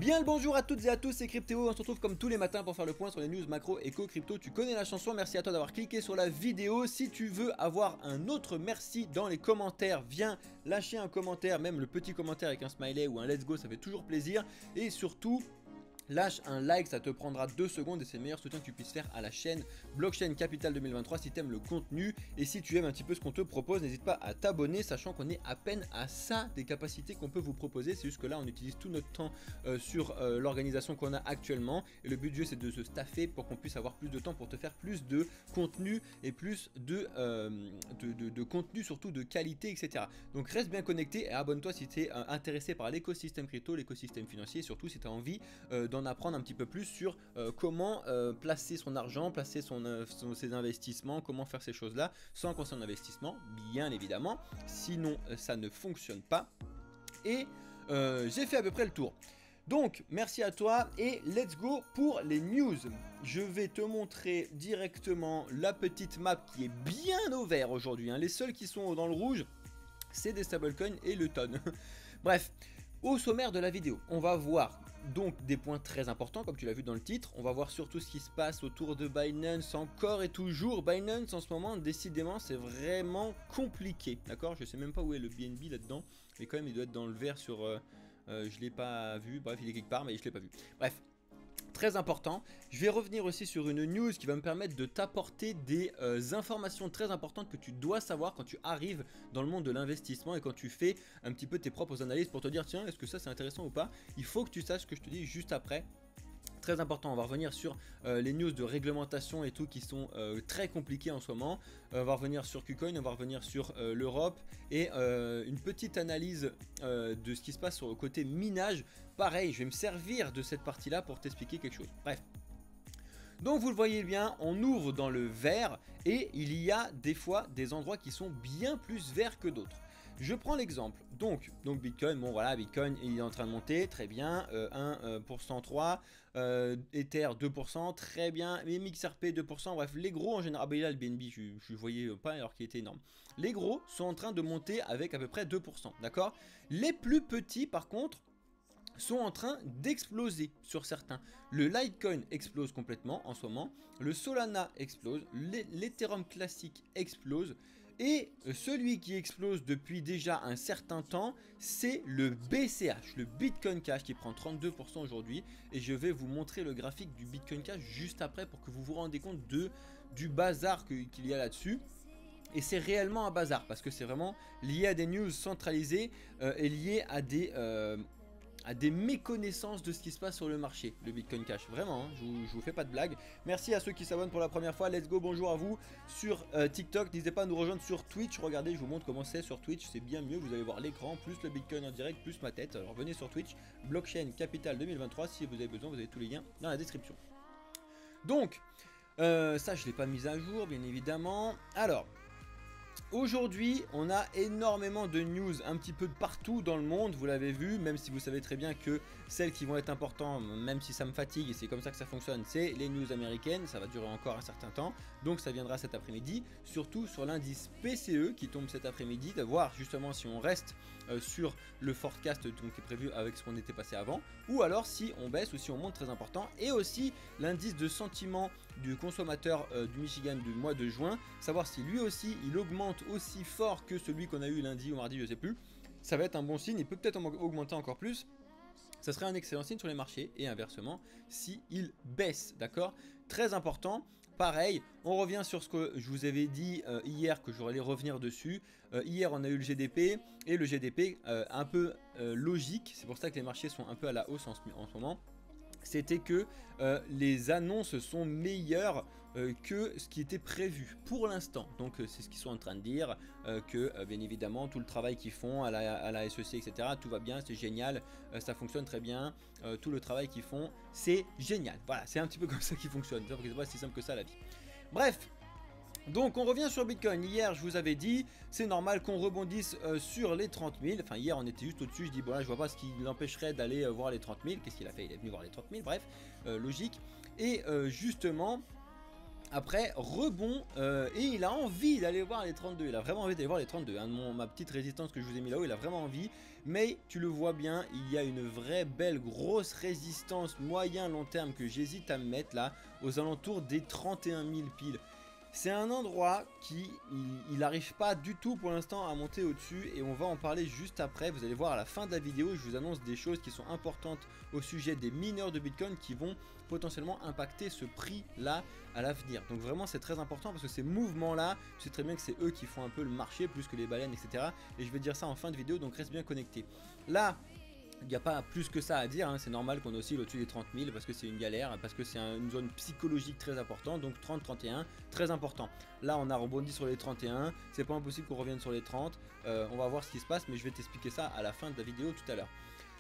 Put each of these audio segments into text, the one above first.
Bien le bonjour à toutes et à tous, c'est Cryptéo, on se retrouve comme tous les matins pour faire le point sur les news macro, éco, crypto, tu connais la chanson, merci à toi d'avoir cliqué sur la vidéo. Si tu veux avoir un autre merci dans les commentaires, viens lâcher un commentaire, même le petit commentaire avec un smiley ou un let's go, ça fait toujours plaisir. Et surtout, lâche un like, ça te prendra 2 secondes et c'est le meilleur soutien que tu puisses faire à la chaîne Blockchain Capital 2023 si tu aimes le contenu. Et si tu aimes un petit peu ce qu'on te propose, n'hésite pas à t'abonner, sachant qu'on est à peine à ça des capacités qu'on peut vous proposer. C'est juste que là on utilise tout notre temps sur l'organisation qu'on a actuellement. Et le but du jeu c'est de se staffer pour qu'on puisse avoir plus de temps pour te faire plus de contenu et plus de contenu, surtout de qualité, etc. Donc reste bien connecté et abonne-toi si tu es intéressé par l'écosystème crypto, l'écosystème financier, et surtout si tu as envie d'en apprendre un petit peu plus sur comment placer son argent, placer ses investissements, comment faire ces choses-là sans conseiller en investissement, bien évidemment, sinon ça ne fonctionne pas. Et j'ai fait à peu près le tour. Donc, merci à toi et let's go pour les news. Je vais te montrer directement la petite map qui est bien au vert aujourd'hui, hein. Les seuls qui sont dans le rouge, c'est des stablecoins et le ton. Bref. Au sommaire de la vidéo, on va voir donc des points très importants comme tu l'as vu dans le titre. On va voir surtout ce qui se passe autour de Binance encore et toujours. Binance en ce moment, décidément, c'est vraiment compliqué. D'accord, je sais même pas où est le BNB là-dedans, mais quand même il doit être dans le vert sur... je l'ai pas vu, bref il est quelque part mais je l'ai pas vu. Bref. Très important, je vais revenir aussi sur une news qui va me permettre de t'apporter des informations très importantes que tu dois savoir quand tu arrives dans le monde de l'investissement et quand tu fais un petit peu tes propres analyses pour te dire tiens est-ce que ça c'est intéressant ou pas. Il faut que tu saches ce que je te dis juste après. Très important, on va revenir sur les news de réglementation et tout qui sont très compliquées en ce moment. On va revenir sur KuCoin, on va revenir sur l'Europe et une petite analyse de ce qui se passe sur le côté minage. Pareil, je vais me servir de cette partie là pour t'expliquer quelque chose. Bref. Donc vous le voyez bien, on ouvre dans le vert et il y a des fois des endroits qui sont bien plus verts que d'autres. Je prends l'exemple, donc Bitcoin, bon voilà, Bitcoin il est en train de monter, très bien, 1% 3, Ether 2%, très bien, mais MXRP 2%, bref, les gros en général, bah là le BNB, je ne voyais pas alors qu'il était énorme. Les gros sont en train de monter avec à peu près 2%, d'accord? Les plus petits par contre, sont en train d'exploser sur certains. Le Litecoin explose complètement en ce moment, le Solana explose, l'Ethereum classique explose, et celui qui explose depuis déjà un certain temps, c'est le BCH, le Bitcoin Cash qui prend 32% aujourd'hui, et je vais vous montrer le graphique du Bitcoin Cash juste après pour que vous vous rendez compte du bazar qu'il y a là-dessus. Et c'est réellement un bazar parce que c'est vraiment lié à des news centralisées et lié à des méconnaissances de ce qui se passe sur le marché, le Bitcoin Cash, vraiment, hein, je vous fais pas de blague. Merci à ceux qui s'abonnent pour la première fois, let's go, bonjour à vous sur TikTok, n'hésitez pas à nous rejoindre sur Twitch, regardez, je vous montre comment c'est sur Twitch, c'est bien mieux, vous allez voir l'écran, plus le Bitcoin en direct, plus ma tête, alors venez sur Twitch, Blockchain Capital 2023, si vous avez besoin, vous avez tous les liens dans la description. Donc, ça je l'ai pas mis à jour, bien évidemment, alors... Aujourd'hui, on a énormément de news un petit peu de partout dans le monde, vous l'avez vu, même si vous savez très bien que celles qui vont être importantes, même si ça me fatigue et c'est comme ça que ça fonctionne, c'est les news américaines, ça va durer encore un certain temps, donc ça viendra cet après-midi, surtout sur l'indice PCE qui tombe cet après-midi, de voir justement si on reste sur le forecast donc, qui est prévu avec ce qu'on était passé avant, ou alors si on baisse ou si on monte, très important, et aussi l'indice de sentiment du consommateur du Michigan du mois de juin, savoir si lui aussi il augmente aussi fort que celui qu'on a eu lundi ou mardi, je sais plus. Ça va être un bon signe, il peut peut-être augmenter encore plus. Ça serait un excellent signe sur les marchés et inversement si il baisse, d'accord? Très important. Pareil, on revient sur ce que je vous avais dit hier que j'allais revenir dessus. Hier on a eu le GDP et le GDP un peu logique, c'est pour ça que les marchés sont un peu à la hausse en ce moment. C'était que les annonces sont meilleures que ce qui était prévu pour l'instant. Donc c'est ce qu'ils sont en train de dire, que bien évidemment tout le travail qu'ils font à la SEC, etc., tout va bien, c'est génial, ça fonctionne très bien, tout le travail qu'ils font, c'est génial. Voilà, c'est un petit peu comme ça qui fonctionne, c'est pas si simple que ça la vie. Bref. Donc on revient sur Bitcoin, hier je vous avais dit, c'est normal qu'on rebondisse sur les 30 000, enfin hier on était juste au-dessus, je dis bon là je vois pas ce qui l'empêcherait d'aller voir les 30 000, qu'est-ce qu'il a fait, il est venu voir les 30 000, bref, logique, et justement, Après, rebond, et il a envie d'aller voir les 32, il a vraiment envie d'aller voir les 32, hein. Ma petite résistance que je vous ai mis là-haut, il a vraiment envie, mais tu le vois bien, il y a une vraie belle grosse résistance moyen long terme que j'hésite à me mettre là, aux alentours des 31 000 piles. C'est un endroit qui, il n'arrive pas du tout pour l'instant à monter au-dessus et on va en parler juste après. Vous allez voir à la fin de la vidéo, je vous annonce des choses qui sont importantes au sujet des mineurs de Bitcoin qui vont potentiellement impacter ce prix-là à l'avenir. Donc vraiment c'est très important parce que ces mouvements-là, tu sais très bien que c'est eux qui font un peu le marché plus que les baleines, etc. Et je vais dire ça en fin de vidéo, donc reste bien connecté. Là, il n'y a pas plus que ça à dire, hein. C'est normal qu'on oscille au-dessus des 30 000 parce que c'est une galère, parce que c'est une zone psychologique très importante, donc 30-31, très important. Là on a rebondi sur les 31, c'est pas impossible qu'on revienne sur les 30, on va voir ce qui se passe, mais je vais t'expliquer ça à la fin de la vidéo tout à l'heure.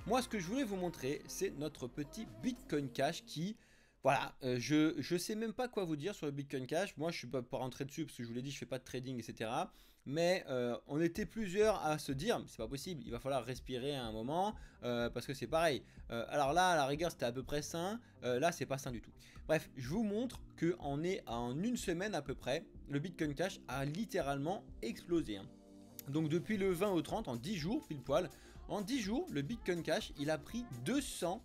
Moi ce que je voulais vous montrer, c'est notre petit Bitcoin Cash qui... Voilà, je sais même pas quoi vous dire sur le Bitcoin Cash. Moi je suis pas rentrer dessus parce que je vous l'ai dit, je fais pas de trading, etc. Mais on était plusieurs à se dire, c'est pas possible, il va falloir respirer à un moment, parce que c'est pareil. Alors là, à la rigueur, c'était à peu près sain, là, c'est pas sain du tout. Bref, je vous montre qu'en en une semaine à peu près, le Bitcoin Cash a littéralement explosé, hein. Donc depuis le 20 au 30, en 10 jours, pile poil, en 10 jours, le Bitcoin Cash, il a pris 217%.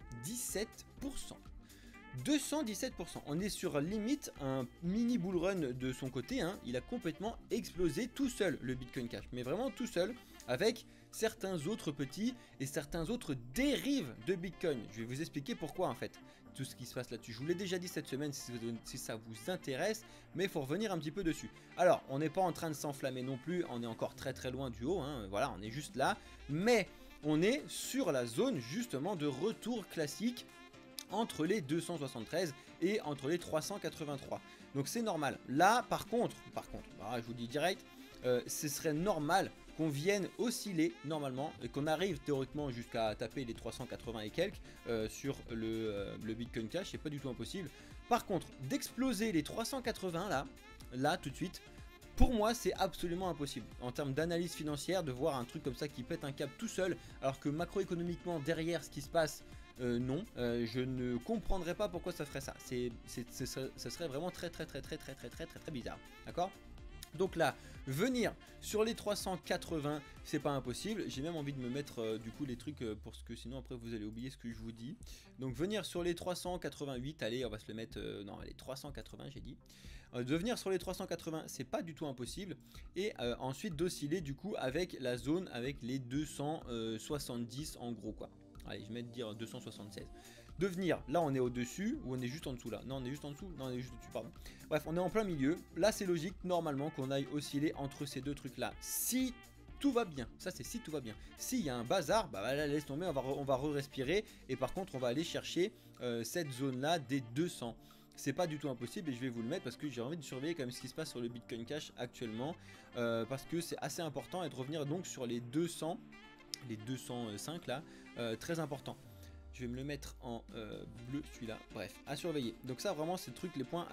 217%, on est sur limite un mini bull run de son côté, hein. Il a complètement explosé tout seul le Bitcoin Cash, mais vraiment tout seul, avec certains autres petits et certains autres dérives de Bitcoin. Je vais vous expliquer pourquoi en fait, tout ce qui se passe là-dessus. Je vous l'ai déjà dit cette semaine si ça vous intéresse, mais il faut revenir un petit peu dessus. Alors, on n'est pas en train de s'enflammer non plus, on est encore très très loin du haut, hein. Voilà, on est juste là, mais on est sur la zone justement de retour classique entre les 273 et entre les 383. Donc c'est normal. Là par contre, je vous dis direct, ce serait normal qu'on vienne osciller normalement et qu'on arrive théoriquement jusqu'à taper les 380 et quelques sur le Bitcoin Cash, c'est pas du tout impossible. Par contre, d'exploser les 380 là tout de suite, pour moi c'est absolument impossible en termes d'analyse financière de voir un truc comme ça qui pète un câble tout seul alors que macroéconomiquement derrière ce qui se passe, non, je ne comprendrais pas pourquoi ça ferait ça. Ce serait vraiment très bizarre, d'accord? Donc là, venir sur les 380, c'est pas impossible. J'ai même envie de me mettre du coup les trucs parce que sinon après vous allez oublier ce que je vous dis. Donc venir sur les 388, allez on va se le mettre, non allez 380 j'ai dit. De venir sur les 380 c'est pas du tout impossible. Et ensuite d'osciller du coup avec la zone avec les 270 en gros quoi. Allez, je vais dire 276. De venir, là on est au-dessus ou on est juste en dessous là? Non, on est juste en dessous. Non, on est juste au-dessus, pardon. Bref, on est en plein milieu. Là, c'est logique normalement qu'on aille osciller entre ces deux trucs là. Si tout va bien, ça c'est si tout va bien. S'il y a un bazar, bah là, laisse tomber, on va re-respirer. Et par contre, on va aller chercher cette zone là des 200. C'est pas du tout impossible et je vais vous le mettre parce que j'ai envie de surveiller quand même ce qui se passe sur le Bitcoin Cash actuellement. Parce que c'est assez important et de revenir donc sur les 200. Les 205 là, très important. Je vais me le mettre en bleu celui-là. Bref, à surveiller. Donc ça vraiment c'est tous les points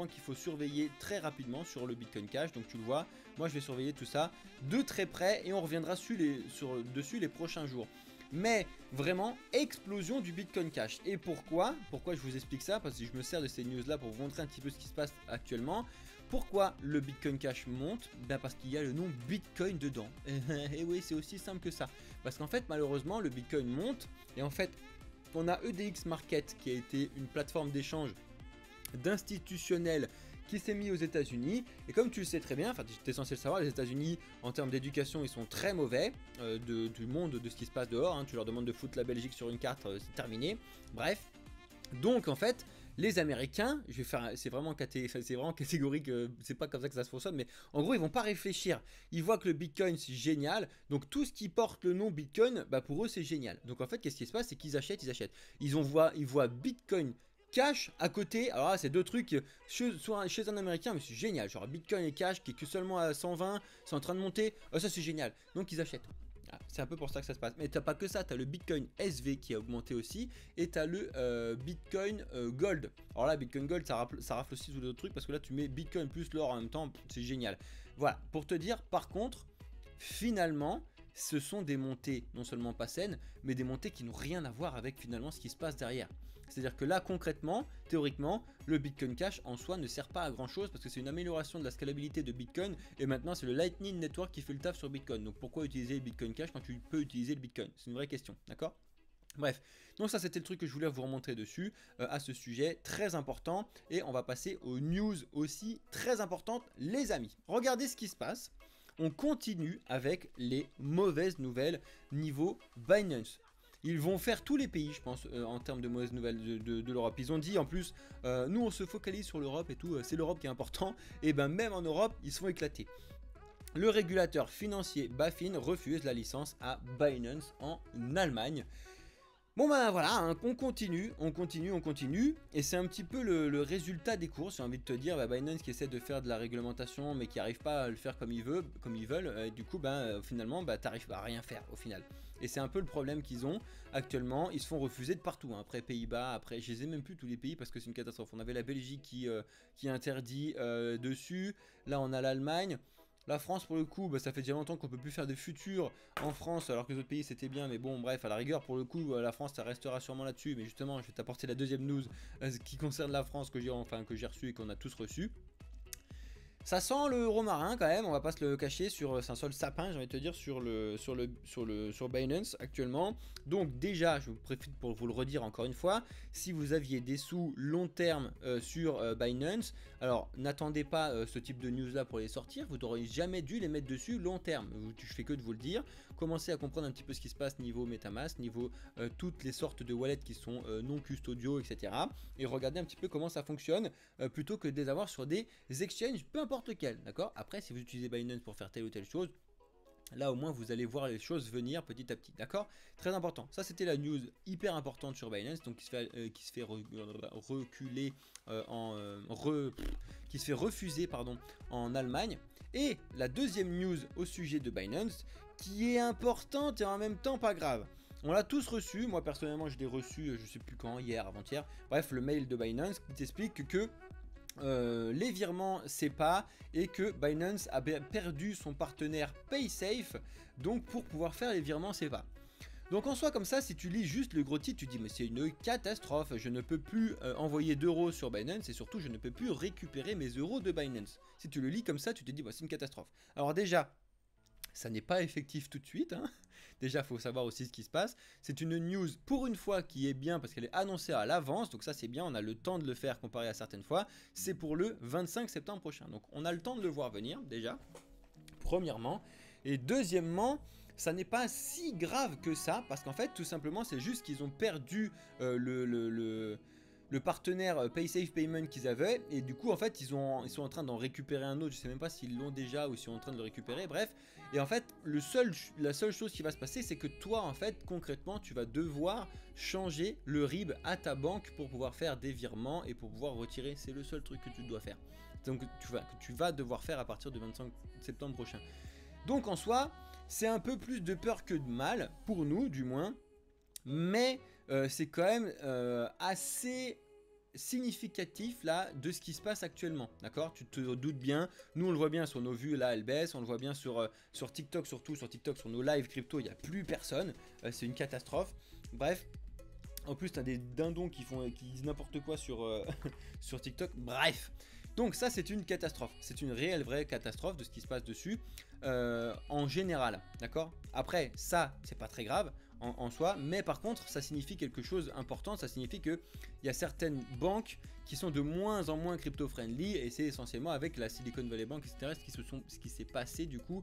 qu'il faut surveiller très rapidement sur le Bitcoin Cash. Donc tu le vois, moi je vais surveiller tout ça de très près et on reviendra dessus les prochains jours. Mais vraiment explosion du Bitcoin Cash. Et pourquoi je vous explique ça? Parce que je me sers de ces news là pour vous montrer un petit peu ce qui se passe actuellement. Pourquoi le Bitcoin Cash monte? Ben parce qu'il y a le nom Bitcoin dedans. Et oui, c'est aussi simple que ça. Parce qu'en fait, malheureusement, le Bitcoin monte. Et en fait, on a EDX Market qui a été une plateforme d'échange d'institutionnels qui s'est mis aux États-Unis. Et comme tu le sais très bien, enfin, tu es censé le savoir, les États-Unis, en termes d'éducation, ils sont très mauvais du monde, de ce qui se passe dehors. Hein. Tu leur demandes de foutre la Belgique sur une carte, c'est terminé. Bref. Donc, en fait, les Américains, c'est vraiment catégorique, c'est pas comme ça que ça se fonctionne, mais en gros ils vont pas réfléchir, ils voient que le Bitcoin c'est génial, donc tout ce qui porte le nom Bitcoin, bah pour eux c'est génial. Donc en fait qu'est-ce qui se passe, c'est qu'ils achètent, ils voient Bitcoin Cash à côté, alors là c'est deux trucs chez un Américain, mais c'est génial, genre Bitcoin et Cash qui est que seulement à 120, c'est en train de monter, ça c'est génial, donc ils achètent. C'est un peu pour ça que ça se passe. Mais t'as pas que ça, t'as le Bitcoin SV qui a augmenté aussi. Et t'as le Bitcoin Gold. Alors là, Bitcoin Gold, ça rafle aussi tous les autres trucs. Parce que là, tu mets Bitcoin plus l'or en même temps. C'est génial. Voilà, pour te dire, par contre, finalement, ce sont des montées non seulement pas saines, mais des montées qui n'ont rien à voir avec finalement ce qui se passe derrière. C'est-à-dire que là, concrètement, théoriquement, le Bitcoin Cash en soi ne sert pas à grand chose parce que c'est une amélioration de la scalabilité de Bitcoin et maintenant c'est le Lightning Network qui fait le taf sur Bitcoin. Donc pourquoi utiliser le Bitcoin Cash quand tu peux utiliser le Bitcoin? C'est une vraie question, d'accord? Bref, donc ça c'était le truc que je voulais vous remontrer dessus à ce sujet très important et on va passer aux news aussi très importantes les amis. Regardez ce qui se passe, on continue avec les mauvaises nouvelles niveau Binance. Ils vont faire tous les pays, je pense, en termes de mauvaises nouvelles de l'Europe. Ils ont dit en plus, nous on se focalise sur l'Europe et tout, c'est l'Europe qui est important. Et ben même en Europe, ils se font éclater. Le régulateur financier BaFin refuse la licence à Binance en Allemagne. Bon ben voilà, hein, on continue, et c'est un petit peu le résultat des courses, j'ai envie de te dire, bah, Binance qui essaie de faire de la réglementation mais qui n'arrive pas à le faire comme ils veulent, et du coup finalement t'arrives pas à rien faire au final. Et c'est un peu le problème qu'ils ont actuellement, ils se font refuser de partout, hein. Après Pays-Bas, après je les ai même plus tous les pays parce que c'est une catastrophe, on avait la Belgique qui interdit dessus, là on a l'Allemagne. La France pour le coup, bah, ça fait déjà longtemps qu'on peut plus faire de futurs en France alors que les autres pays c'était bien, mais bon bref, à la rigueur pour le coup la France ça restera sûrement là-dessus, mais justement je vais t'apporter la deuxième news qui concerne la France que j'ai reçu et qu'on a tous reçu. Ça sent le romarin quand même, on va pas se le cacher, c'est un sol sapin, j'ai envie de te dire, sur Binance actuellement. Donc déjà, je vous profite pour vous le redire encore une fois, si vous aviez des sous long terme sur Binance, alors n'attendez pas ce type de news là pour les sortir, vous n'aurez jamais dû les mettre dessus long terme, je fais que de vous le dire. Commencez à comprendre un petit peu ce qui se passe niveau MetaMask, niveau toutes les sortes de wallets qui sont non custodiaux, etc. Et regardez un petit peu comment ça fonctionne, plutôt que de les avoir sur des exchanges, peu importe lequel, d'accord. Après, si vous utilisez Binance pour faire telle ou telle chose, là au moins vous allez voir les choses venir petit à petit, d'accord. Très important, ça c'était la news hyper importante sur Binance, donc qui se fait reculer qui se fait refuser pardon en Allemagne. Et la deuxième news au sujet de Binance qui est importante et en même temps pas grave. On l'a tous reçu, moi personnellement je l'ai reçu je sais plus quand, hier, avant-hier, bref le mail de Binance qui t'explique que les virements c'est pas, et que Binance a perdu son partenaire PaySafe, donc pour pouvoir faire les virements c'est pas. Donc en soi comme ça, si tu lis juste le gros titre, tu dis mais c'est une catastrophe, je ne peux plus envoyer d'euros sur Binance et surtout je ne peux plus récupérer mes euros de Binance. Si tu le lis comme ça, tu te dis bah, c'est une catastrophe. Alors déjà, ça n'est pas effectif tout de suite, hein. Déjà il faut savoir aussi ce qui se passe. C'est une news pour une fois qui est bien parce qu'elle est annoncée à l'avance, donc ça c'est bien, on a le temps de le faire comparé à certaines fois. C'est pour le 25 septembre prochain, donc on a le temps de le voir venir déjà, premièrement. Et deuxièmement, ça n'est pas si grave que ça, parce qu'en fait tout simplement c'est juste qu'ils ont perdu le partenaire PaySafe Payment qu'ils avaient, et du coup en fait ils sont en train d'en récupérer un autre, je sais même pas s'ils l'ont déjà ou s'ils sont en train de le récupérer, bref. Et en fait la seule chose qui va se passer, c'est que toi en fait concrètement tu vas devoir changer le RIB à ta banque pour pouvoir faire des virements et pour pouvoir retirer, c'est le seul truc que tu dois faire, donc que tu vas devoir faire à partir du 25 septembre prochain. Donc en soi c'est un peu plus de peur que de mal, pour nous du moins, mais c'est quand même assez significatif là de ce qui se passe actuellement, d'accord. Tu te doutes bien, nous on le voit bien sur nos vues là, elles baissent, on le voit bien sur TikTok, surtout sur TikTok, sur nos lives crypto, il n'y a plus personne, c'est une catastrophe. Bref, en plus t'as des dindons qui disent n'importe quoi sur, sur TikTok, bref. Donc ça c'est une catastrophe, c'est une réelle vraie catastrophe de ce qui se passe dessus en général, d'accord. Après ça c'est pas très grave en soi, mais par contre ça signifie quelque chose d'important, ça signifie qu'il y a certaines banques qui sont de moins en moins crypto-friendly, et c'est essentiellement avec la Silicon Valley Bank, etc. ce qui s'est passé du coup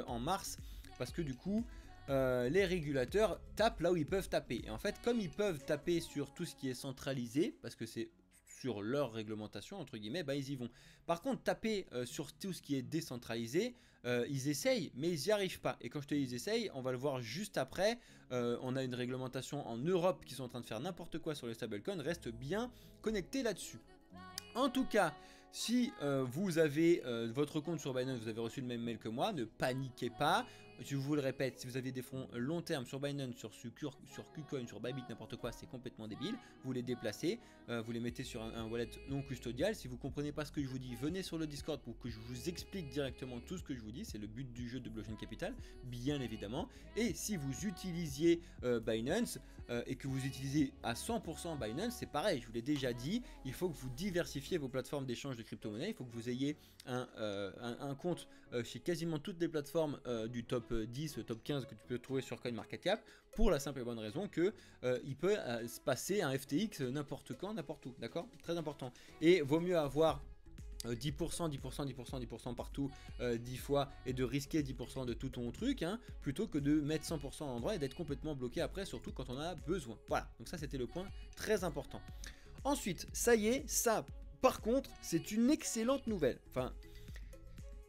en mars, parce que du coup les régulateurs tapent là où ils peuvent taper, et en fait comme ils peuvent taper sur tout ce qui est centralisé, parce que c'est sur leur réglementation entre guillemets, bah ils y vont. Par contre taper sur tout ce qui est décentralisé, ils essayent mais ils n'y arrivent pas, et quand je te dis ils essayent, on va le voir juste après. On a une réglementation en Europe qui sont en train de faire n'importe quoi sur les stablecoins, reste bien connecté là-dessus. En tout cas, si vous avez votre compte sur Binance, vous avez reçu le même mail que moi, ne paniquez pas. je vous le répète, si vous avez des fonds long terme sur Binance, sur KuCoin, sur Bybit, n'importe quoi, c'est complètement débile. Vous les déplacez, vous les mettez sur un wallet non custodial. Si vous ne comprenez pas ce que je vous dis, venez sur le Discord pour que je vous explique directement tout ce que je vous dis. C'est le but du jeu de Blockchain Capital, bien évidemment. Et si vous utilisiez Binance et que vous utilisez à 100% Binance, c'est pareil, je vous l'ai déjà dit, il faut que vous diversifiez vos plateformes d'échange de crypto-monnaies. Il faut que vous ayez un compte chez quasiment toutes les plateformes du top 10, top 15 que tu peux trouver sur CoinMarketCap, pour la simple et bonne raison que il peut se passer un FTX n'importe quand, n'importe où, d'accord? Très important. Et vaut mieux avoir 10%, 10%, 10%, 10% partout 10 fois et de risquer 10% de tout ton truc, hein, plutôt que de mettre 100% à l'endroit et d'être complètement bloqué après, surtout quand on en a besoin. Voilà, donc ça c'était le point très important. Ensuite, ça y est, ça par contre c'est une excellente nouvelle. Enfin,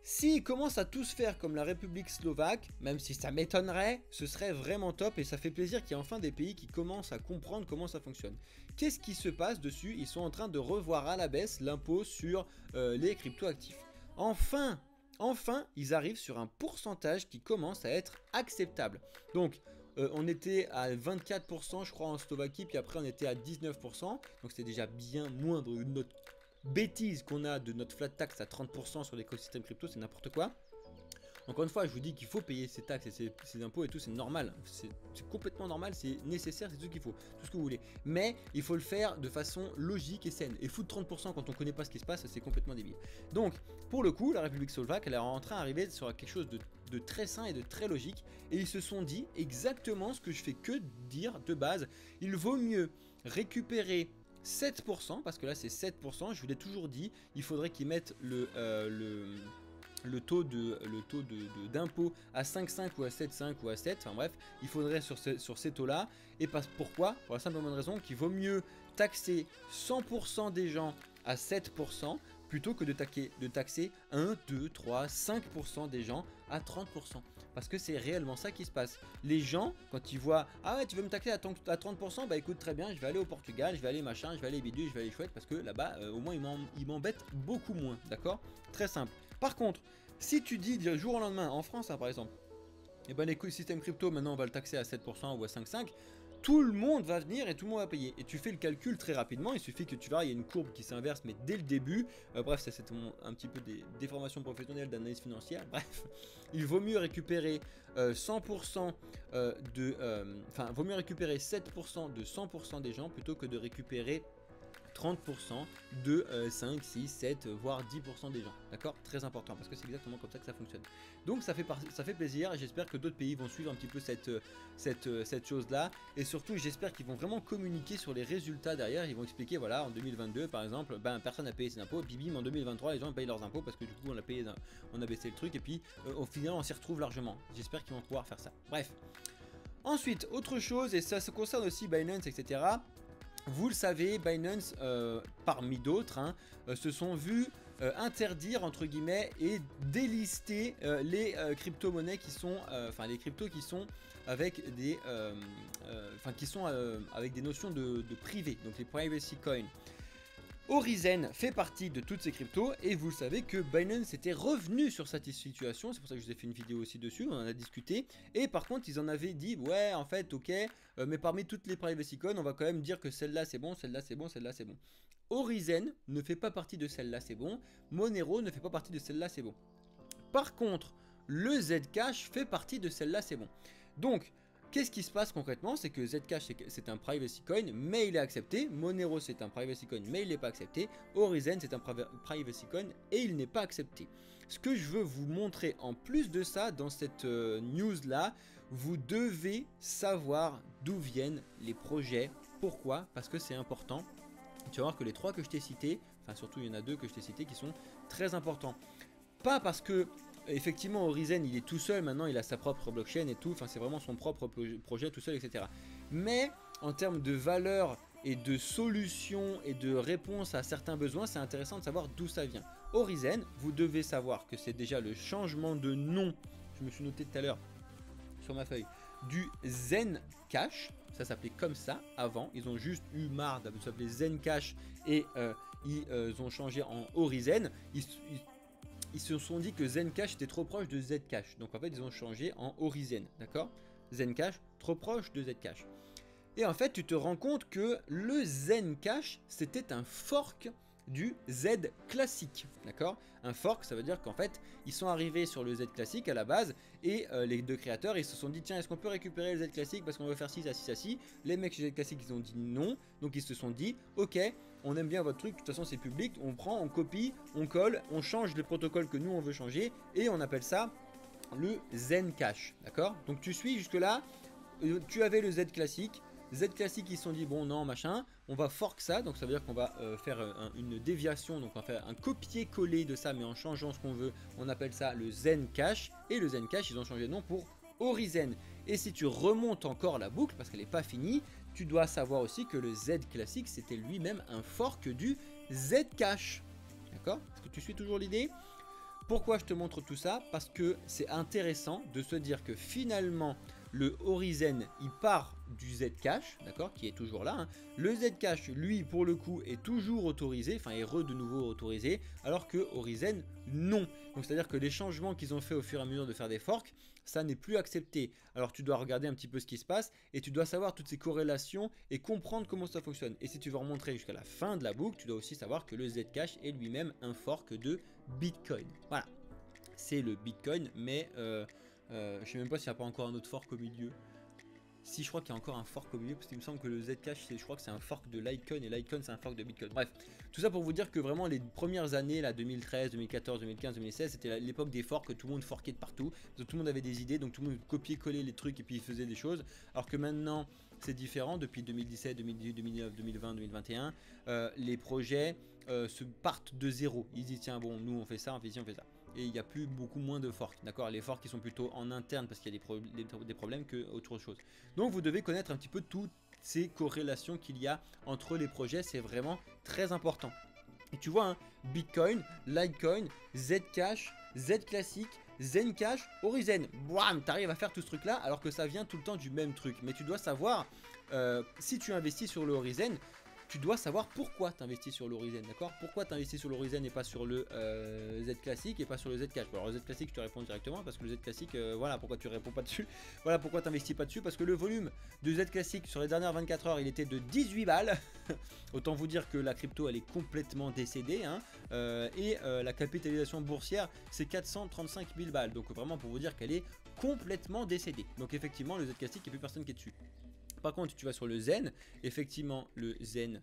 s'ils commencent à tous faire comme la République slovaque, même si ça m'étonnerait, ce serait vraiment top et ça fait plaisir qu'il y ait enfin des pays qui commencent à comprendre comment ça fonctionne. Qu'est-ce qui se passe dessus? Ils sont en train de revoir à la baisse l'impôt sur les cryptoactifs. Enfin, ils arrivent sur un pourcentage qui commence à être acceptable. Donc, on était à 24% je crois en Slovaquie, puis après on était à 19%, donc c'était déjà bien moindre de notre bêtise qu'on a de notre flat tax à 30% sur l'écosystème crypto, c'est n'importe quoi. Encore une fois, je vous dis qu'il faut payer ses taxes et ses impôts et tout, c'est normal, c'est complètement normal, c'est nécessaire, c'est tout ce qu'il faut, tout ce que vous voulez. Mais il faut le faire de façon logique et saine. Et foutre 30% quand on connaît pas ce qui se passe, c'est complètement débile. Donc, pour le coup, la République slovaque, elle est en train d'arriver sur quelque chose de très sain et de très logique. Et ils se sont dit exactement ce que je fais que dire de base. Il vaut mieux récupérer 7%, parce que là c'est 7%, je vous l'ai toujours dit, il faudrait qu'ils mettent le taux d'impôt à 5,5 ou à 7,5 ou à 7, enfin bref, il faudrait sur ces taux là, et pourquoi? Pour la simple et bonne raison qu'il vaut mieux taxer 100% des gens à 7% plutôt que de taxer 1, 2, 3, 5% des gens à 30%. Parce que c'est réellement ça qui se passe. Les gens, quand ils voient « Ah ouais, tu veux me taxer à 30%? Bah écoute, très bien, je vais aller au Portugal, je vais aller machin, je vais aller bidule, je vais aller chouette, parce que là-bas, au moins, ils m'embêtent beaucoup moins. » D'accord? Très simple. Par contre, si tu dis du jour au lendemain, en France hein, par exemple, et ben l'écosystème crypto, maintenant on va le taxer à 7% ou à 5,5%, tout le monde va venir et tout le monde va payer. Et tu fais le calcul très rapidement, il suffit que tu verras, il y a une courbe qui s'inverse, mais dès le début, bref, ça c'est un petit peu des déformations professionnelles d'analyse financière, bref, il vaut mieux récupérer 100% vaut mieux récupérer 7% de 100% des gens plutôt que de récupérer 30% de 5, 6, 7, voire 10% des gens. D'accord? Très important, parce que c'est exactement comme ça que ça fonctionne. Donc ça fait plaisir et j'espère que d'autres pays vont suivre un petit peu cette chose-là. Et surtout, j'espère qu'ils vont vraiment communiquer sur les résultats derrière. Ils vont expliquer, voilà, en 2022, par exemple, ben, personne n'a payé ses impôts. Puis bim, en 2023, les gens payent leurs impôts parce que du coup, on a baissé le truc. Et puis, au final, on s'y retrouve largement. J'espère qu'ils vont pouvoir faire ça. Bref. Ensuite, autre chose, et ça se concerne aussi Binance, etc. Vous le savez, Binance, parmi d'autres, hein, se sont vus interdire entre guillemets et délister les crypto-monnaies qui sont, les cryptos qui sont avec des, avec des notions de privé, donc les privacy coins. Horizen fait partie de toutes ces cryptos et vous savez que Binance était revenu sur cette situation, c'est pour ça que je vous ai fait une vidéo aussi dessus, on en a discuté, et par contre ils en avaient dit ouais en fait ok, mais parmi toutes les privacy coins on va quand même dire que celle-là c'est bon, celle-là c'est bon, celle-là c'est bon. Horizen ne fait pas partie de celle-là c'est bon, Monero ne fait pas partie de celle-là c'est bon. Par contre le Zcash fait partie de celle-là c'est bon. Donc qu'est-ce qui se passe concrètement? C'est que Zcash c'est un privacy coin mais il est accepté, Monero c'est un privacy coin mais il n'est pas accepté, Horizen c'est un privacy coin et il n'est pas accepté. Ce que je veux vous montrer en plus de ça dans cette news là, vous devez savoir d'où viennent les projets. Pourquoi? Parce que c'est important. Tu vas voir que les trois que je t'ai cités, enfin surtout il y en a deux que je t'ai cités qui sont très importants. Pas parce que effectivement Horizen il est tout seul, maintenant il a sa propre blockchain et tout, enfin c'est vraiment son propre projet tout seul, etc. Mais en termes de valeur et de solutions et de réponses à certains besoins, c'est intéressant de savoir d'où ça vient. Horizen, vous devez savoir que c'est déjà le changement de nom, je me suis noté tout à l'heure sur ma feuille, du Zencash, ça s'appelait comme ça avant, ils ont juste eu marre de s'appeler Zencash et ils ont changé en Horizen. ils se sont dit que Zencash était trop proche de Zcash. Donc en fait, ils ont changé en Orizen, d'accord? Zencash, trop proche de Zcash. Et en fait, tu te rends compte que le Zencash, c'était un fork du Z classique, d'accord? Un fork, ça veut dire qu'en fait, ils sont arrivés sur le Z classique à la base, et les deux créateurs, ils se sont dit, tiens, est-ce qu'on peut récupérer le Z classique parce qu'on veut faire 6 à 6 à 6. Les mecs chez Z classique, ils ont dit non, donc ils se sont dit, ok, on aime bien votre truc, de toute façon c'est public, on prend, on copie, on colle, on change les protocoles que nous on veut changer, et on appelle ça le Zencash, d'accord? Donc tu suis jusque là, tu avais le Z classique, ils se sont dit bon non machin, on va fork ça, donc ça veut dire qu'on va faire une déviation, donc on va faire un copier-coller de ça mais en changeant ce qu'on veut, on appelle ça le Zencash, et le Zencash ils ont changé de nom pour Orizen. Et si tu remontes encore la boucle, parce qu'elle n'est pas finie, tu dois savoir aussi que le Z classique c'était lui-même un fork du Zcash, d'accord? Est-ce que tu suis toujours l'idée? Pourquoi je te montre tout ça? Parce que c'est intéressant de se dire que finalement le Orizen il part du Zcash, d'accord, qui est toujours là, hein. Le Zcash lui pour le coup est toujours autorisé, enfin est de nouveau autorisé, alors que Orizen non. Donc c'est à dire que les changements qu'ils ont fait au fur et à mesure de faire des forks, ça n'est plus accepté. Alors tu dois regarder un petit peu ce qui se passe et tu dois savoir toutes ces corrélations et comprendre comment ça fonctionne. Et si tu veux remontrer jusqu'à la fin de la boucle, tu dois aussi savoir que le Zcash est lui-même un fork de Bitcoin. Voilà, c'est le Bitcoin, mais je sais même pas s'il n'y a pas encore un autre fork au milieu. Si, je crois qu'il y a encore un fork au milieu, parce qu'il me semble que le Zcash, je crois que c'est un fork de Litecoin, et Litecoin c'est un fork de Bitcoin. Bref, tout ça pour vous dire que vraiment les premières années, là, 2013, 2014, 2015, 2016, c'était l'époque des forks, que tout le monde forkait de partout. Donc, tout le monde avait des idées, donc tout le monde copiait-collait les trucs et puis il faisait des choses. Alors que maintenant, c'est différent, depuis 2017, 2018, 2019, 2020, 2021, les projets se partent de zéro. Ils disent, tiens, bon, nous on fait ça, on fait ci, on fait ça. Et il n'y a plus beaucoup moins de forks, d'accord? Les forks qui sont plutôt en interne parce qu'il y a des problèmes que autre chose. Donc vous devez connaître un petit peu toutes ces corrélations qu'il y a entre les projets, c'est vraiment très important. Et tu vois, hein, Bitcoin, Litecoin, Zcash, Z classique, Zencash, Orizen, bouam, t'arrives à faire tout ce truc là alors que ça vient tout le temps du même truc. Mais tu dois savoir, si tu investis sur le Orizen, tu dois savoir pourquoi tu investis sur l'Orizen, d'accord? Pourquoi tu investis sur l'Orizen et pas sur le Z classique et pas sur le Zcash? Alors le Z classique, je te réponds directement parce que le Z classique, voilà pourquoi tu réponds pas dessus. Voilà pourquoi tu n'investis pas dessus, parce que le volume de Z classique sur les dernières 24 heures, il était de 18 balles. Autant vous dire que la crypto, elle est complètement décédée, hein. Et la capitalisation boursière, c'est 435 000 balles. Donc vraiment pour vous dire qu'elle est complètement décédée. Donc effectivement, le Z classique, il n'y a plus personne qui est dessus. Par contre, tu vas sur le Zen, effectivement, le Zen,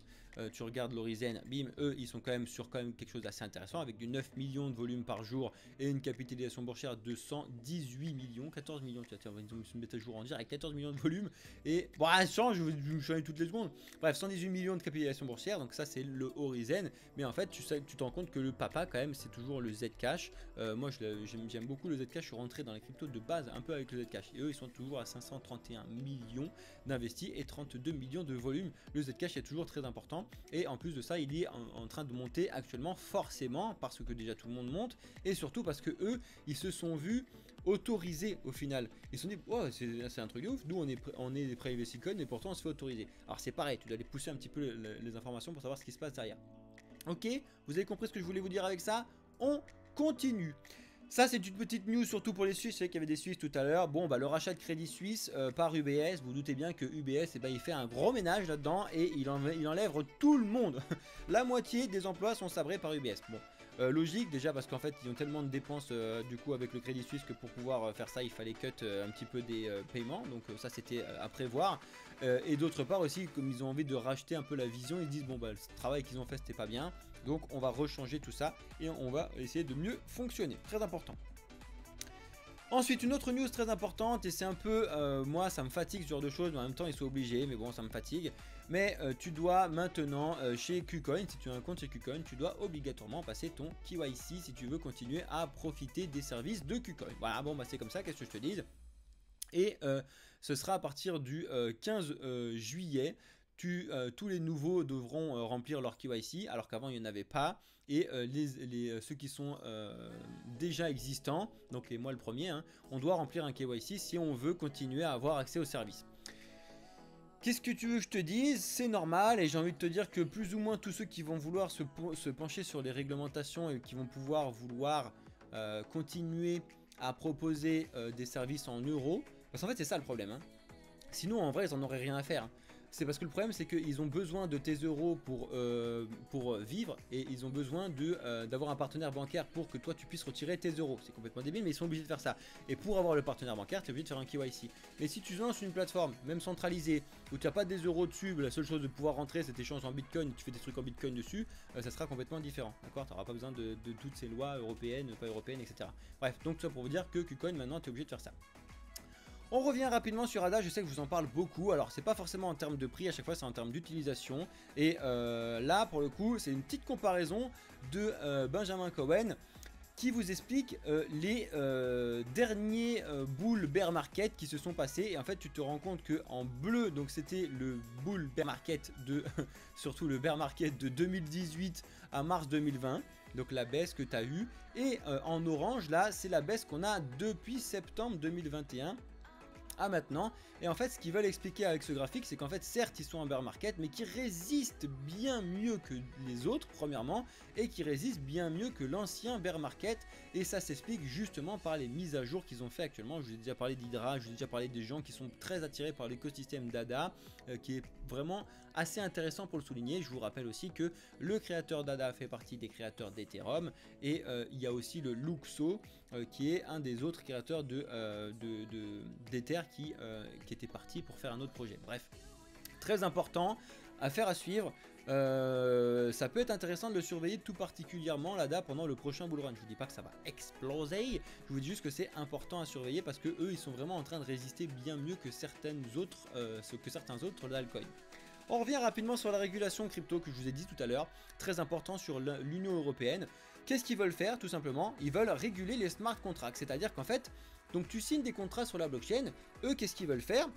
tu regardes l'Orizen, bim, eux, ils sont quand même sur quelque chose d'assez intéressant, avec du 9 millions de volume par jour et une capitalisation boursière de 118 millions, 14 millions, tiens, ils se mettent à jour en dire, avec 14 millions de volume, et bon, ça change, je vais changer toutes les secondes. Bref, 118 millions de capitalisation boursière, donc ça, c'est le Orizen, mais en fait, tu te rends compte que le papa, quand même, c'est toujours le Zcash. Moi, j'aime beaucoup le Zcash, je suis rentré dans les cryptos de base un peu avec le Zcash, et eux, ils sont toujours à 531 millions d'investis et 32 millions de volume. Le Zcash est toujours très important et en plus de ça il est en train de monter actuellement, forcément parce que déjà tout le monde monte et surtout parce que eux ils se sont vus autorisés au final. Ils se sont dit oh, c'est un truc de ouf, nous on est des privacy coins et pourtant on se fait autoriser. Alors c'est pareil, tu dois aller pousser un petit peu les informations pour savoir ce qui se passe derrière. Ok, vous avez compris ce que je voulais vous dire avec ça? On continue. Ça c'est une petite news surtout pour les Suisses, je sais qu'il y avait des Suisses tout à l'heure. Bon bah le rachat de Crédit Suisse par UBS, vous doutez bien que UBS il fait un gros ménage là-dedans et il enlève tout le monde. La moitié des emplois sont sabrés par UBS. Bon, logique déjà parce qu'en fait ils ont tellement de dépenses du coup avec le Crédit Suisse que pour pouvoir faire ça il fallait cut un petit peu des paiements, donc ça c'était à prévoir. Et d'autre part aussi comme ils ont envie de racheter un peu la vision, ils disent bon bah le travail qu'ils ont fait c'était pas bien. Donc on va rechanger tout ça et on va essayer de mieux fonctionner. Très important. Ensuite, une autre news très importante, et c'est un peu, moi ça me fatigue ce genre de choses, mais en même temps ils sont obligés, mais bon ça me fatigue. Mais tu dois maintenant, chez KuCoin, si tu as un compte chez KuCoin, tu dois obligatoirement passer ton KYC si tu veux continuer à profiter des services de KuCoin. Voilà, bon bah c'est comme ça, qu'est-ce que je te dise. Et ce sera à partir du 15 juillet. Tous les nouveaux devront remplir leur KYC alors qu'avant il n'y en avait pas, et ceux qui sont déjà existants, donc moi le premier, hein, on doit remplir un KYC si on veut continuer à avoir accès au service. Qu'est-ce que tu veux que je te dise? C'est normal, et j'ai envie de te dire que plus ou moins tous ceux qui vont vouloir se pencher sur les réglementations et qui vont pouvoir continuer à proposer des services en euros. Parce qu'en fait c'est ça le problème, hein. Sinon en vrai ils en auraient rien à faire. C'est parce que le problème c'est qu'ils ont besoin de tes euros pour vivre, et ils ont besoin d'avoir un partenaire bancaire pour que toi tu puisses retirer tes euros. C'est complètement débile mais ils sont obligés de faire ça. Et pour avoir le partenaire bancaire tu es obligé de faire un KYC. Mais si tu lances une plateforme même centralisée où tu n'as pas des euros dessus, la seule chose de pouvoir rentrer c'est t'échanges en bitcoin, tu fais des trucs en bitcoin dessus, ça sera complètement différent. D'accord, tu n'auras pas besoin de toutes ces lois européennes, pas européennes, etc. Bref, donc ça pour vous dire que KuCoin maintenant tu es obligé de faire ça. On revient rapidement sur ADA, je sais que je vous en parle beaucoup, alors c'est pas forcément en termes de prix, à chaque fois c'est en termes d'utilisation, et là pour le coup c'est une petite comparaison de Benjamin Cohen qui vous explique les derniers bull bear market qui se sont passés, et en fait tu te rends compte que en bleu donc c'était le bull bear market de surtout le bear market de 2018 à mars 2020, donc la baisse que tu as eue, et en orange là c'est la baisse qu'on a depuis septembre 2021 à maintenant. Et en fait ce qu'ils veulent expliquer avec ce graphique c'est qu'en fait certes ils sont en bear market mais qui résistent bien mieux que les autres premièrement, et qui résistent bien mieux que l'ancien bear market, et ça s'explique justement par les mises à jour qu'ils ont fait actuellement. Je vous ai déjà parlé d'Hydra, je vous ai déjà parlé des gens qui sont très attirés par l'écosystème d'ADA, qui est vraiment assez intéressant pour le souligner. Je vous rappelle aussi que le créateur d'ADA fait partie des créateurs d'Ethereum, et il y a aussi le Luxo qui est un des autres créateurs d'Ether qui était parti pour faire un autre projet. Bref, très important, affaire à suivre. Ça peut être intéressant de le surveiller tout particulièrement l'ADA pendant le prochain bull run. Je vous dis pas que ça va exploser, je vous dis juste que c'est important à surveiller parce que eux ils sont vraiment en train de résister bien mieux que certains autres d'altcoin. On revient rapidement sur la régulation crypto que je vous ai dit tout à l'heure, très important sur l'Union européenne. Qu'est-ce qu'ils veulent faire? Tout simplement, ils veulent réguler les smart contracts, c'est-à-dire qu'en fait, donc tu signes des contrats sur la blockchain, eux qu'est-ce qu'ils veulent faire?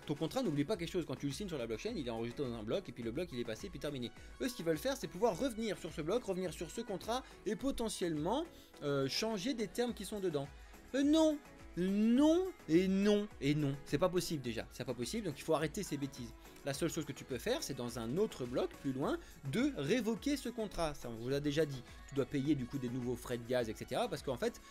Ton contrat, n'oublie pas quelque chose, quand tu le signes sur la blockchain, il est enregistré dans un bloc, et puis le bloc il est passé, puis terminé. Eux ce qu'ils veulent faire c'est pouvoir revenir sur ce bloc, revenir sur ce contrat, et potentiellement changer des termes qui sont dedans. Non, non, et non, et non, c'est pas possible déjà, c'est pas possible, donc il faut arrêter ces bêtises. La seule chose que tu peux faire, c'est dans un autre bloc plus loin, de révoquer ce contrat. Ça on vous l'a déjà dit, tu dois payer du coup des nouveaux frais de gaz, etc. Parce qu'en fait,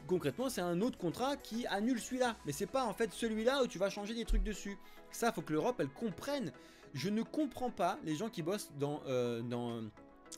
concrètement c'est un autre contrat qui annule celui-là, mais c'est pas en fait celui-là où tu vas changer des trucs dessus. Ça faut que l'Europe elle comprenne. Je ne comprends pas les gens qui bossent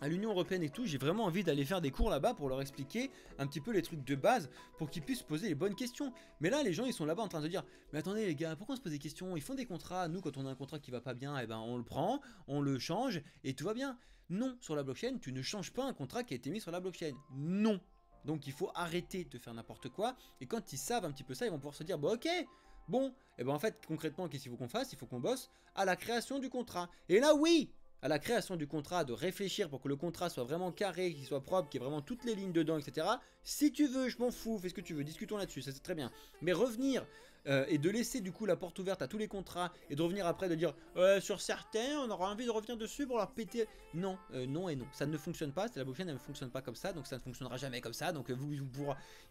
à l'Union Européenne et tout. J'ai vraiment envie d'aller faire des cours là-bas pour leur expliquer un petit peu les trucs de base pour qu'ils puissent poser les bonnes questions. Mais là les gens ils sont là-bas en train de dire mais attendez les gars, pourquoi on se pose des questions? Ils font des contrats, nous quand on a un contrat qui va pas bien, eh ben on le prend, on le change et tout va bien. Non, sur la blockchain tu ne changes pas un contrat qui a été mis sur la blockchain. Non. Donc il faut arrêter de faire n'importe quoi, et quand ils savent un petit peu ça, ils vont pouvoir se dire bon ok, bon, et ben en fait concrètement qu'est-ce qu'il faut qu'on fasse? Il faut qu'on bosse à la création du contrat. Et là oui, à la création du contrat, de réfléchir pour que le contrat soit vraiment carré, qu'il soit propre, qu'il y ait vraiment toutes les lignes dedans, etc. Si tu veux, je m'en fous, fais ce que tu veux, discutons là-dessus, ça c'est très bien. Mais revenir et de laisser du coup la porte ouverte à tous les contrats, et de revenir après de dire sur certains on aura envie de revenir dessus pour leur péter. Non, non et non, ça ne fonctionne pas, la blockchain elle ne fonctionne pas comme ça, donc ça ne fonctionnera jamais comme ça. Donc ils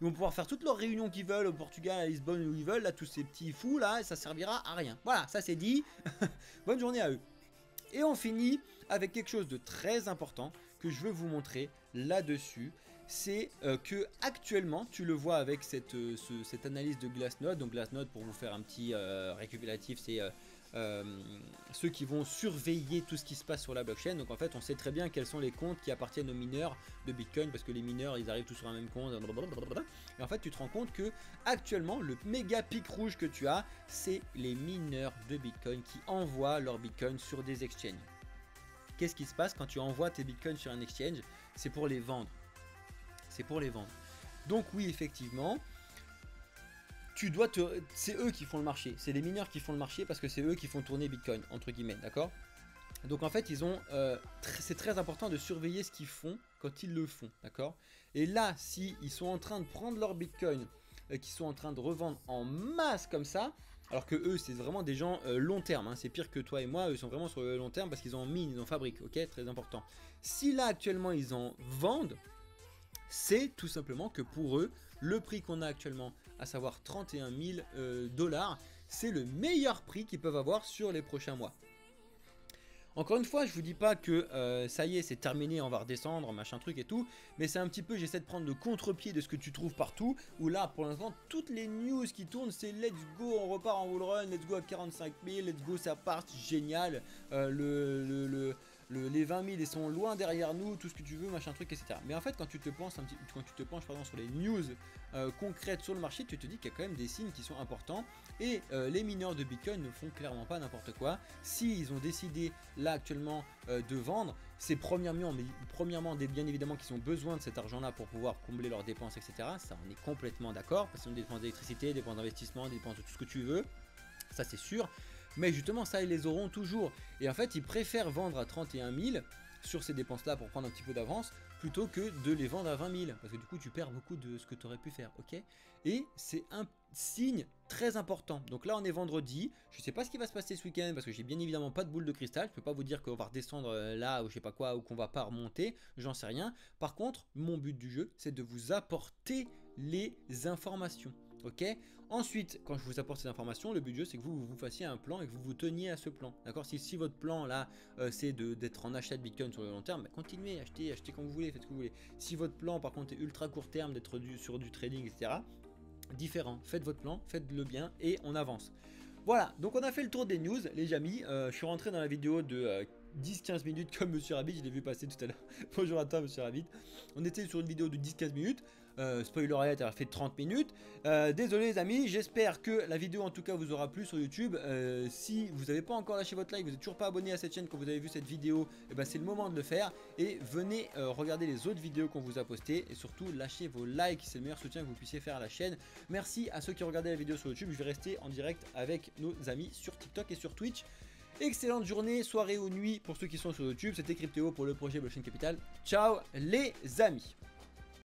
vont pouvoir faire toutes leurs réunions qu'ils veulent au Portugal, à Lisbonne, où ils veulent, là tous ces petits fous là, et ça servira à rien. Voilà, ça c'est dit. Bonne journée à eux. Et on finit avec quelque chose de très important que je veux vous montrer là-dessus. C'est que actuellement, tu le vois avec cette analyse de Glassnode. Donc Glassnode, pour vous faire un petit récapitulatif, c'est ceux qui vont surveiller tout ce qui se passe sur la blockchain. Donc en fait on sait très bien quels sont les comptes qui appartiennent aux mineurs de Bitcoin, parce que les mineurs ils arrivent tous sur un même compte, et en fait tu te rends compte que actuellement le méga pic rouge que tu as, c'est les mineurs de Bitcoin qui envoient leurs Bitcoins sur des exchanges. Qu'est-ce qui se passe quand tu envoies tes Bitcoins sur un exchange? C'est pour les vendre. C'est pour les vendre. Donc oui, effectivement, c'est eux qui font le marché. C'est les mineurs qui font le marché parce que c'est eux qui font tourner Bitcoin, entre guillemets, d'accord? Donc en fait, c'est très important de surveiller ce qu'ils font quand ils le font, d'accord? Et là, si ils sont en train de prendre leur Bitcoin, qui sont en train de revendre en masse comme ça, alors que eux c'est vraiment des gens long terme, hein, c'est pire que toi et moi, eux sont vraiment sur le long terme parce qu'ils en minent, ils en fabriquent, ok, très important. Si là actuellement ils en vendent, c'est tout simplement que pour eux, le prix qu'on a actuellement, à savoir 31 000 $, c'est le meilleur prix qu'ils peuvent avoir sur les prochains mois. Encore une fois, je vous dis pas que ça y est, c'est terminé, on va redescendre, machin truc et tout, mais c'est un petit peu, j'essaie de prendre le contre-pied de ce que tu trouves partout, où là, pour l'instant, toutes les news qui tournent, c'est let's go, on repart en wall run, let's go à 45 000, let's go, ça part, génial, les 20 000 ils sont loin derrière nous, tout ce que tu veux, machin truc, etc. Mais en fait, quand tu te penches, sur les news concrètes sur le marché, tu te dis qu'il y a quand même des signes qui sont importants. Et les mineurs de Bitcoin ne font clairement pas n'importe quoi. S'ils ont décidé là actuellement de vendre, c'est premièrement bien évidemment qu'ils ont besoin de cet argent là pour pouvoir combler leurs dépenses, etc. Ça, on est complètement d'accord, parce qu'ils ont des dépenses d'électricité, des dépenses d'investissement, des dépenses de tout ce que tu veux, ça c'est sûr. Mais justement, ça, ils les auront toujours. Et en fait, ils préfèrent vendre à 31 000 sur ces dépenses-là pour prendre un petit peu d'avance, plutôt que de les vendre à 20 000. Parce que du coup, tu perds beaucoup de ce que tu aurais pu faire, ok? Et c'est un signe très important. Donc là, on est vendredi. Je ne sais pas ce qui va se passer ce week-end, parce que j'ai bien évidemment pas de boule de cristal. Je ne peux pas vous dire qu'on va redescendre là, ou je sais pas quoi, ou qu'on va pas remonter. J'en sais rien. Par contre, mon but du jeu, c'est de vous apporter les informations. Ok. Ensuite, quand je vous apporte ces informations, le but du jeu, c'est que vous fassiez un plan et que vous vous teniez à ce plan. D'accord. Si votre plan là, c'est d'être en achat de Bitcoin sur le long terme, bah, continuez, achetez quand vous voulez, faites ce que vous voulez. Si votre plan, par contre, est ultra court terme, d'être sur du trading, etc., différent. Faites votre plan, faites-le bien et on avance. Voilà, donc on a fait le tour des news, les amis. Je suis rentré dans la vidéo de 10-15 minutes comme Monsieur Rabbit, je l'ai vu passer tout à l'heure. Bonjour à toi, Monsieur Rabbit. On était sur une vidéo de 10-15 minutes. Spoiler alert, elle a fait 30 minutes. Désolé les amis, j'espère que la vidéo en tout cas vous aura plu sur YouTube. Si vous n'avez pas encore lâché votre like, vous n'êtes toujours pas abonné à cette chaîne quand vous avez vu cette vidéo, eh ben, c'est le moment de le faire. Et venez regarder les autres vidéos qu'on vous a postées. Et surtout lâchez vos likes, c'est le meilleur soutien que vous puissiez faire à la chaîne. Merci à ceux qui regardaient la vidéo sur YouTube. Je vais rester en direct avec nos amis sur TikTok et sur Twitch. Excellente journée, soirée ou nuit pour ceux qui sont sur YouTube. C'était Cryptéo pour le projet Blockchain Capital. Ciao les amis.